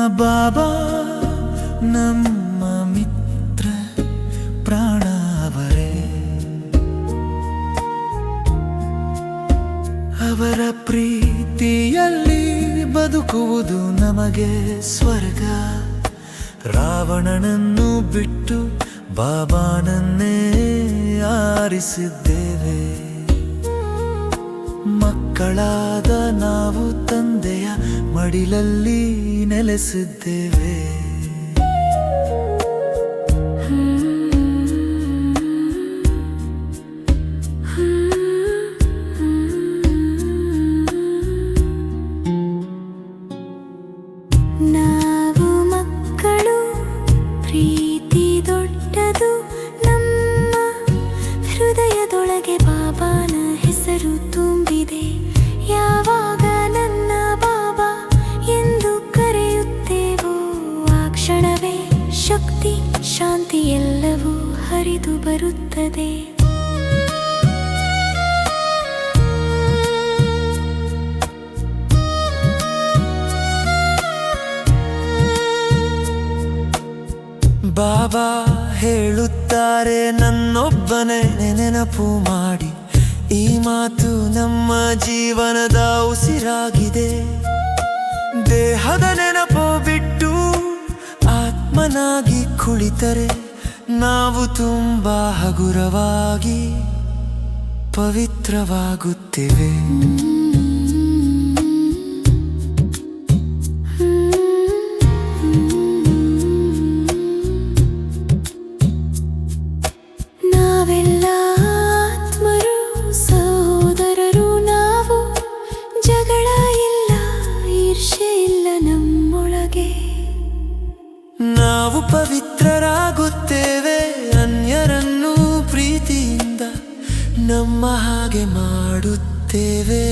ಬಾಬಾ ನಮ್ಮ ಮಿತ್ರ ಪ್ರಾಣ ಅವರೇ. ಅವರ ಪ್ರೀತಿಯಲ್ಲಿ ಬದುಕುವುದು ನಮಗೆ ಸ್ವರ್ಗ. ರಾವಣನನ್ನು ಬಿಟ್ಟು ಬಾಬಾನನ್ನೇ ಆರಿಸಿದ್ದೇವೆ. ಮಕ್ಕಳಾದ ನಾವು ತಂದೆಯ ಮಡಿಲಲ್ಲಿ ನೆಲೆಸಿದ್ದೇವೆ. ನಾವು ಮಕ್ಕಳು, ಪ್ರೀತಿ ದೊಡ್ಡದು ನಮ್ಮ ಹೃದಯದೊಳಗೆ. ಬಾಬಾನ ಹೆಸರು ತುಂಬಿದೆ. ಯಾವಾಗ ನನ್ನ ಬಾಬಾ ಎಂದು ಕರೆಯುತ್ತೇವೋ ಆ ಕ್ಷಣವೇ ಶಕ್ತಿ, ಶಾಂತಿ ಎಲ್ಲವೂ ಹರಿದು ಬರುತ್ತದೆ. ಬಾಬಾ ಹೇಳುತ್ತಾರೆ, ನನ್ನೊಬ್ಬನೇ ನೆನಪು ಮಾಡಿ. ಈ ಮಾತು ನಮ್ಮ ಜೀವನದ ಉಸಿರಾಗಿದೆ. ದೇಹದ ನೆನಪು ಬಿಟ್ಟು ಆತ್ಮನಾಗಿ ಕುಳಿತರೆ ನಾವು ತುಂಬಾ ಹಗುರವಾಗಿ ಪವಿತ್ರವಾಗುತ್ತೇವೆ. ನಾವೆಲ್ಲ ಆತ್ಮರು, ಸಹೋದರರು ನಾವು. ಜಗಳ ಇಲ್ಲ, ಈರ್ಷೆ ಇಲ್ಲ ನಮ್ಮೊಳಗೆ. ನಾವು ಪವಿತ್ರರಾಗುತ್ತೇವೆ. ಅನ್ಯರನ್ನು ಪ್ರೀತಿಯಿಂದ ನಮ್ಮ ಹಾಗೆ ಮಾಡುತ್ತೇವೆ.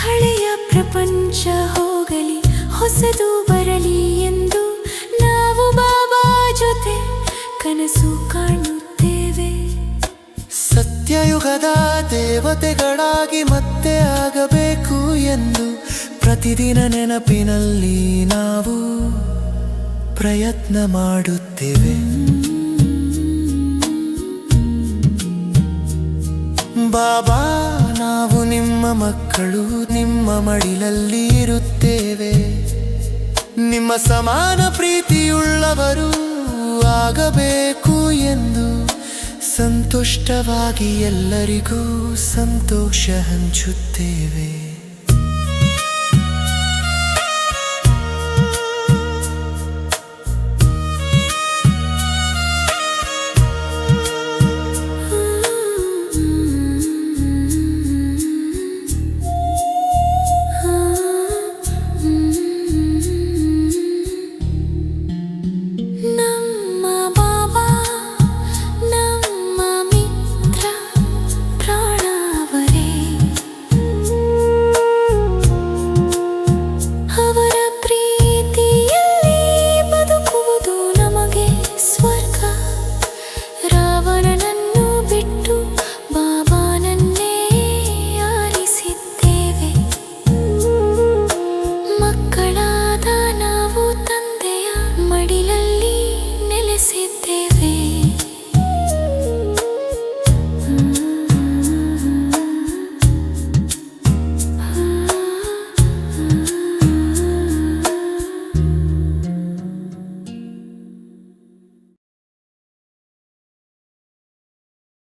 ಹಳೆಯ ಪ್ರಪಂಚ ಹೋಗಲಿ, ಹೊಸದು ಬರಲಿ ಎಂದು ನಾವು ಬಾಬಾ ಜೊತೆ ಕನಸು ಕಾಣುತ್ತೇವೆ. ಸತ್ಯಯುಗದ ದೇವತೆಗಳಾಗಿ ಮತ್ತೆ ಆಗಬೇಕು ಎಂದು ಪ್ರತಿದಿನ ನೆನಪಿನಲ್ಲಿ ನಾವು ಪ್ರಯತ್ನ ಮಾಡುತ್ತೇವೆ. ಬಾಬಾ, ನಾವು ನಿಮ್ಮ ಮಕ್ಕಳು, ನಿಮ್ಮ ಮಡಿಲಲ್ಲಿ ಇರುತ್ತೇವೆ. ನಿಮ್ಮ ಸಮಾನ ಪ್ರೀತಿಯುಳ್ಳವರು ಆಗಬೇಕು ಎಂದು ಸಂತುಷ್ಟವಾಗಿ ಎಲ್ಲರಿಗೂ ಸಂತೋಷ ಹಂಚುತ್ತೇವೆ.